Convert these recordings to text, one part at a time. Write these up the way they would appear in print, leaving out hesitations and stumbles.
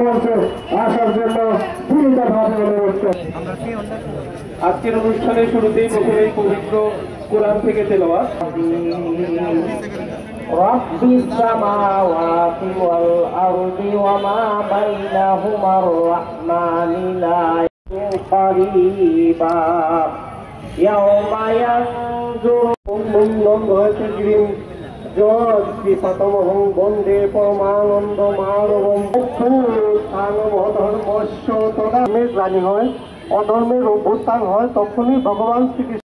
মঞ্চে আসার জন্য বিনীতভাবে অনুরোধ করি। আজকের অনুষ্ঠানের শুরুতেই প্রথমেই পবিত্র কোরআন থেকে তেলাওয়াত। রব্বিস সামাওয়াতি ওয়াল আরদি ওয়া মা বাইনাহুমার রাহমানি লা ইয়াকারিবা ইয়াওমা ইয়ানজুরু হয়েছে গ্রিম জগৎ শতমহং বন্দে পরমানন্দ মাধবম ধর্মস্য ধর্মের গ্লানি হয়, অধর্মের অভ্যুত্থান হয়, তখনই ভগবান শ্রীকৃষ্ণ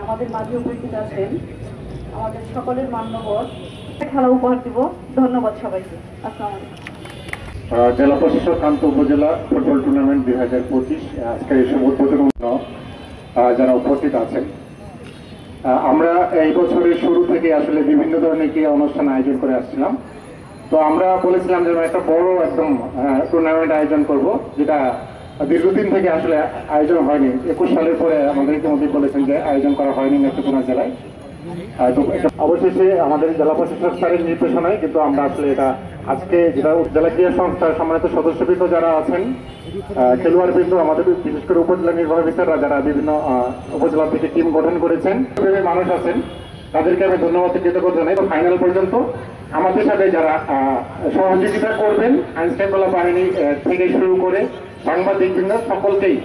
আমাদের মাঝে উপস্থিত আছেন আমাদের সকলের মান্যবর খেলা উপহার দিব। ধন্যবাদ সবাইকে। আসসালামু আলাইকুম। জেলা প্রশাসক কান্ত উপজেলা ফুটবল টুর্নামেন্ট 2025 আজকের এই শুভ উদ্বোধন যারা উপস্থিত আছেন, আমরা এই বছরের শুরু থেকে আসলে বিভিন্ন ধরনের ক্রীড়া অনুষ্ঠান আয়োজন করে আসছিলাম। তো আমরা বলেছিলাম যে একটা বড় একদম টুর্নামেন্ট আয়োজন করব, যেটা দীর্ঘদিন থেকে আসলে আয়োজন হয়নি। 21 সালের পরে আমাদের ইতিমধ্যে বলেছেন যে আয়োজন করা হয়নি নেত্রকোনা জেলায়। তো অবশেষে আমাদের জেলা প্রশাসক স্যারের নির্দেশনায় কিন্তু আমরা আসলে এটা আজকে জেলা ক্রীড়া সংস্থার সম্মানিত সদস্যবৃন্দ যারা আছেন, খেলোয়াড়বৃন্দ, আমাদের বিশেষ করে উপজেলা নির্বাহী অফিসাররা যারা বিভিন্ন উপজেলা থেকে টিম গঠন করেছেন, মানুষ আছেন, তাদেরকে আমি ধন্যবাদ কৃতজ্ঞতা জানাই। তো ফাইনাল পর্যন্ত আমাদের সাথে যারা সহযোগিতা করবেন, আইনশৃঙ্খলা বাহিনী থেকে শুরু করে সাংবাদিকবৃন্দ, সকলকেই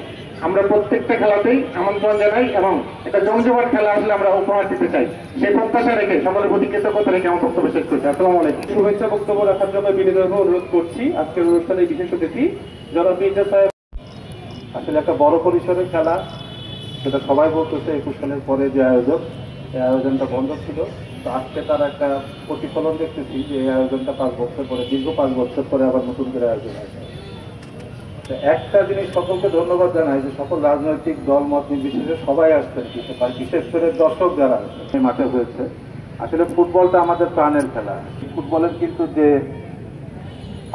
আমরা প্রত্যেকটা খেলাতেই আমন্ত্রণ জানাই এবং একটা জমজমাট খেলা আসলে আমরা উপহার দিতে চাই, সেই প্রত্যাশা রেখে সকলের প্রতি কৃতজ্ঞতা রেখে আমার বক্তব্য শেষ করছি। আসসালামু আলাইকুম। শুভেচ্ছা বক্তব্য রাখার জন্য বিনীতভাবে অনুরোধ করছি আজকের অনুষ্ঠানের বিশেষ অতিথি জনাব মির্জা সাহেব। আসলে একটা বড় পরিসরের খেলা, সেটা সবাই বলতেছে 21 সালের পরে যে আয়োজন, এই আয়োজনটা বন্ধ ছিল। তো আজকে তার একটা প্রতিফলন দেখতেছি যে এই আয়োজনটা 5 বছর পরে, দীর্ঘ 5 বছর পরে আবার নতুন করে আয়োজন হয়েছে। একটা জিনিস সকলকে ধন্যবাদ জানাই যে সকল রাজনৈতিক দল মত নির্বিশেষে সবাই আসছেন, বিশেষ করে দর্শক যারা এই মাঠে হয়েছে। আসলে ফুটবলটা আমাদের প্রাণের খেলা। ফুটবলের কিন্তু যে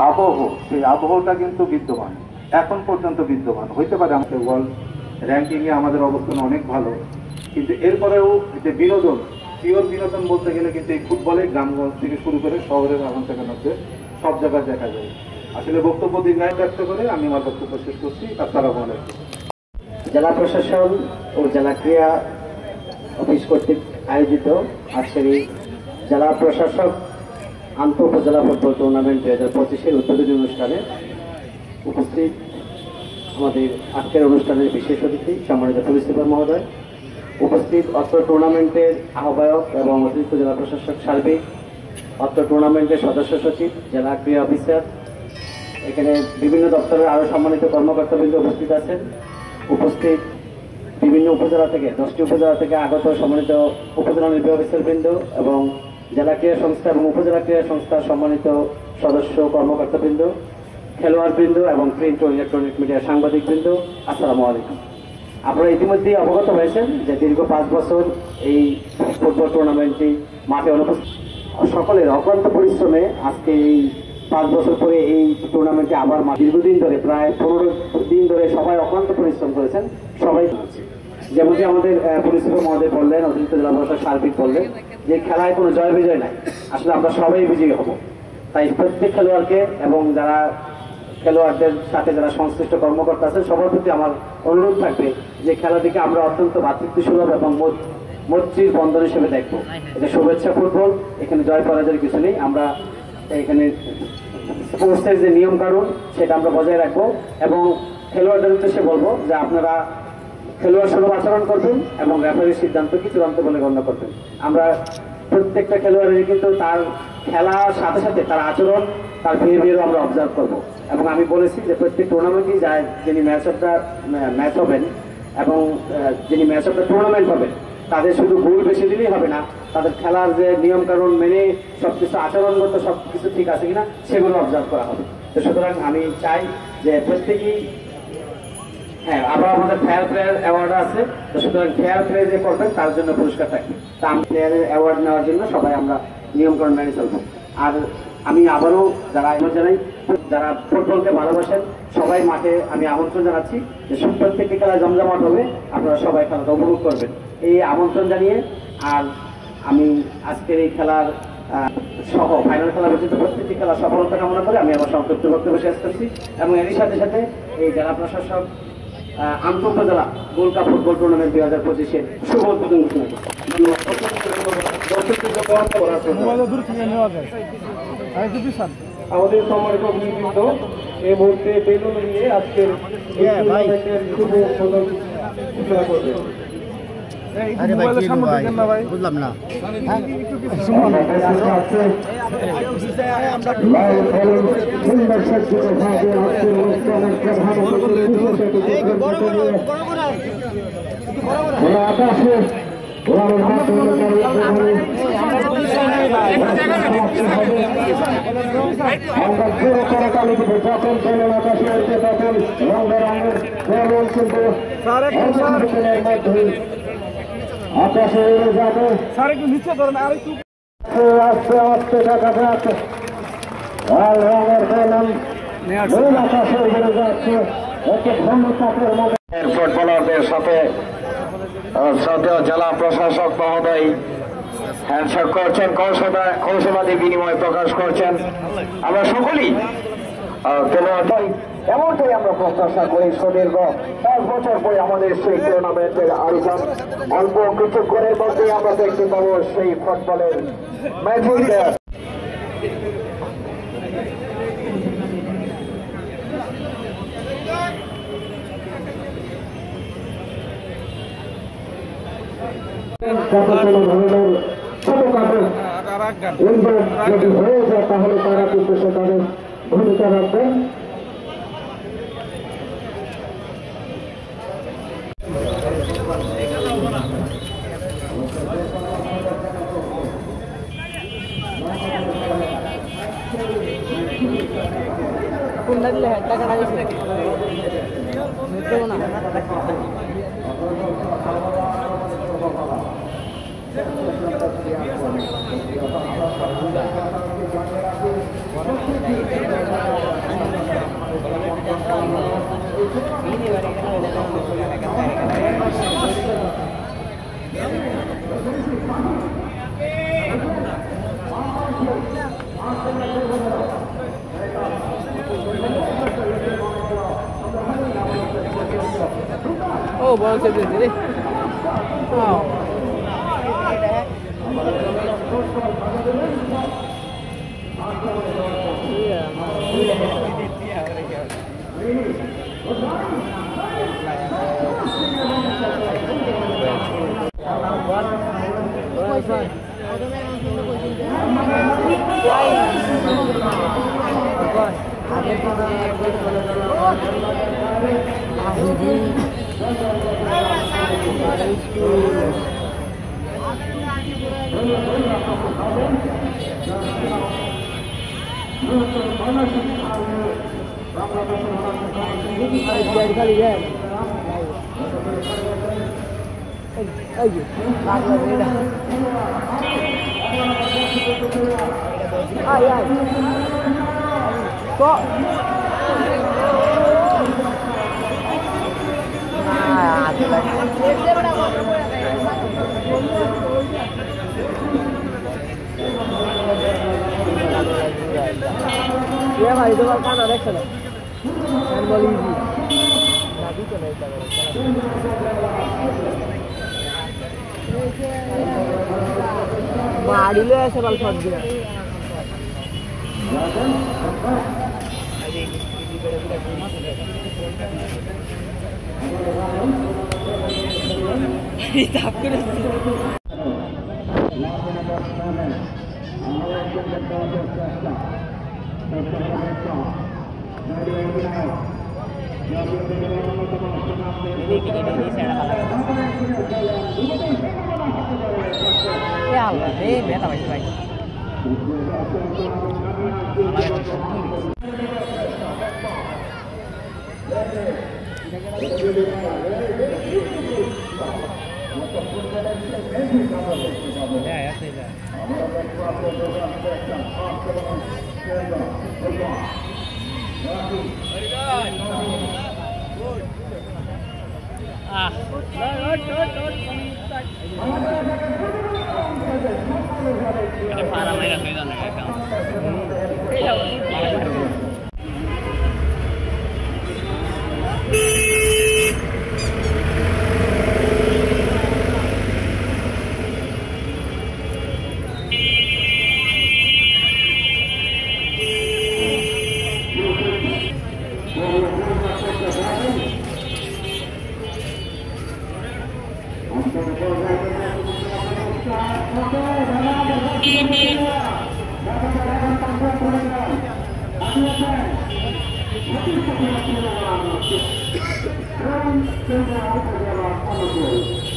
আবহ, সেই আবহটা কিন্তু বিদ্যমান, এখন পর্যন্ত বিদ্যমান। হইতে পারে আমাদের ওয়ার্ল্ড র্যাঙ্কিংয়ে আমাদের অবস্থান অনেক ভালো, কিন্তু এরপরেও যে বিনোদন, পিওর বিনোদন বলতে গেলে কিন্তু এই ফুটবলে গ্রামগঞ্জ থেকে শুরু করে শহরের আগুন থেকে মধ্যে সব জায়গায় দেখা যায়। আসলে বক্তব্য দীর্ঘায়িত ব্যক্ত করে আমি আমার বক্তব্য শেষ করছি। আসসালামু আলাইকুম। জেলা প্রশাসন ও জেলা ক্রীড়া অফিস কর্তৃক আয়োজিত আজকের এই জেলা প্রশাসক আন্তঃ উপজেলা ফুটবল টুর্নামেন্ট 2025-এর উদ্বোধনী অনুষ্ঠানে উপস্থিত আমাদের আজকের অনুষ্ঠানের বিশেষ অতিথি সম্মানিত পুলিশ সুপার মহোদয়, উপস্থিত অত্র টুর্নামেন্টের আহ্বায়ক এবং অতিরিক্ত জেলা প্রশাসক সার্বিক, অত্র টুর্নামেন্টের সদস্য সচিব, জেলা ক্রীড়া অফিসার, এখানে বিভিন্ন দপ্তরের আরও সম্মানিত কর্মকর্তাবৃন্দ উপস্থিত আছেন, উপস্থিত বিভিন্ন উপজেলা থেকে 10টি উপজেলা থেকে আগত সম্মানিত উপজেলা নির্বাহী অফিসারবৃন্দ এবং জেলা ক্রীড়া সংস্থা এবং উপজেলা ক্রীড়া সংস্থার সম্মানিত সদস্য কর্মকর্তাবৃন্দ, খেলোয়াড়বৃন্দ এবং প্রিন্ট ও ইলেকট্রনিক মিডিয়ার সাংবাদিকবৃন্দ, আসসালামু আলাইকুম। আপনারা ইতিমধ্যেই অবগত হয়েছেন যে দীর্ঘ 5 বছর এই ফুটবল টুর্নামেন্টটি মাঠে অনুপস্থিত, সকলের অক্লান্ত পরিশ্রমে আজকে এই 5 বছর পরে এই টুর্নামেন্টে আবার দীর্ঘদিন ধরে প্রায় 15 দিন ধরে সবাই অক্লান্ত পরিশ্রম করেছেন, সবাই করছে। যেমনটি আমাদের পুলিশ সুপার মহোদয় বললেন, অতিরিক্ত জেলা প্রশাসক সার্বিক বললেন যে খেলায় কোনো জয় বিজয় নাই, আসলে আমরা সবাই বিজয়ী হব। তাই প্রত্যেক খেলোয়াড়কে এবং যারা খেলোয়াড়দের সাথে যারা সংশ্লিষ্ট কর্মকর্তা আছেন সবার প্রতি আমার অনুরোধ থাকবে যে খেলাটিকে আমরা অত্যন্ত ভ্রাতৃত্বসুলভ এবং মৈত্রীর বন্ধন হিসেবে দেখবো। এটা শুভেচ্ছা ফুটবল, এখানে জয় পরাজয়ের কিছু নেই। আমরা এখানে স্পোর্টসের যে নিয়ম কানুন সেটা আমরা বজায় রাখবো এবং খেলোয়াড়দের উদ্দেশ্যে বলবো যে আপনারা খেলোয়াড় সুলভ আচরণ করবেন এবং রেফারির সিদ্ধান্তকে চূড়ান্ত বলে গণ্য করবেন। আমরা প্রত্যেকটা খেলোয়াড়ের কিন্তু তার খেলার সাথে সাথে তার আচরণ, তার বিহেভিয়ারও আমরা অবজার্ভ করবো। এবং আমি বলেছি যে প্রত্যেক টুর্নামেন্টই যায় যিনি ম্যাচ হবেন এবং যিনি ম্যাচ অফ দ্য টুর্নামেন্ট হবেন তাদের শুধু গোল বেশি দিলেই হবে না, তাদের খেলার যে নিয়ম কানুন মেনে সবকিছু আচরণগত সবকিছু ঠিক আছে কিনা সেগুলো অবজার্ভ করা হবে। তো সুতরাং আমি চাই যে প্রত্যেকেই, হ্যাঁ আবার আমাদের ফেয়ার প্লেয়ার অ্যাওয়ার্ড আছে, তো সুতরাং ফেয়ার প্লে যে করবেন তার জন্য পুরস্কার থাকবে। তা আমি প্লেয়ারের অ্যাওয়ার্ড নেওয়ার জন্য সবাই আমরা নিয়মকানুন মেনে চলবো। আর আমি আবারও যারা ফুটবলকে ভালোবাসেন সবাই মাঠে আমি আমন্ত্রণ জানাচ্ছি যে প্রত্যেকটি খেলা জমজমাট হবে, আপনারা সবাই খেলাটা উপভোগ করবেন এই আমন্ত্রণ জানিয়ে। আর আমি আজকের এই খেলার সহ ফাইনাল খেলা পর্যন্ত প্রত্যেকটি খেলা সফলতা কামনা করে আমি আমার সংক্ষিপ্ত বক্তব্য শেষ করছি এবং এরই সাথে সাথে এই জেলা প্রশাসক আন্তঃ উপজেলা গোল্ড কাপ ফুটবল টুর্নামেন্ট 2025-এর শুভ উদ্বোধন ঘোষণা করছি। আমাদের সম্মানিত অতিথিবৃন্দ এই মুহূর্তে বেলুন নিয়ে আজকের শুভ উদ্বোধন ঘোষণা করবেন। বুঝলাম না। আকাশে যাবে স্যার একটু নিচে ধরেন আর একটু আস্তে আস্তে দেখা যাচ্ছে লাল রঙের বেলুন নীল আকাশে উড়ে যাচ্ছে একটি ধন্যবাদের মধ্যে ফুটবলারদের সাথে শ্রদ্ধেয় জেলা প্রশাসক মহোদয় হ্যান্ডশেক করছেন, কৌশলাদি বিনিময় প্রকাশ করছেন। আমরা সকলেই এমনটাই আমরা প্রত্যাশা করি। সুদীর্ঘ 5 বছর পরে আমাদের সেই টুর্নামেন্টের আয়োজন অল্প কিছু করে মধ্যেই আমরা দেখতে পাবো সেই ফুটবলের ম্যাজিক। কোনো ধরনের ছোটখাটো যদি হয়ে যায় তাহলে তারা কিন্তু সেখানে ভূমিকা রাখবেন। Oh, boleh jadi. Wow. Iya. Kok ya भाई तो kan ada sana kan boleh ini lagi तो नहीं कर मारी ले ऐसे बल फट गया Ya Allah, beta baik-baik. Ya, sudah. Ini parah mereka sudah naik kan. Terima kasih.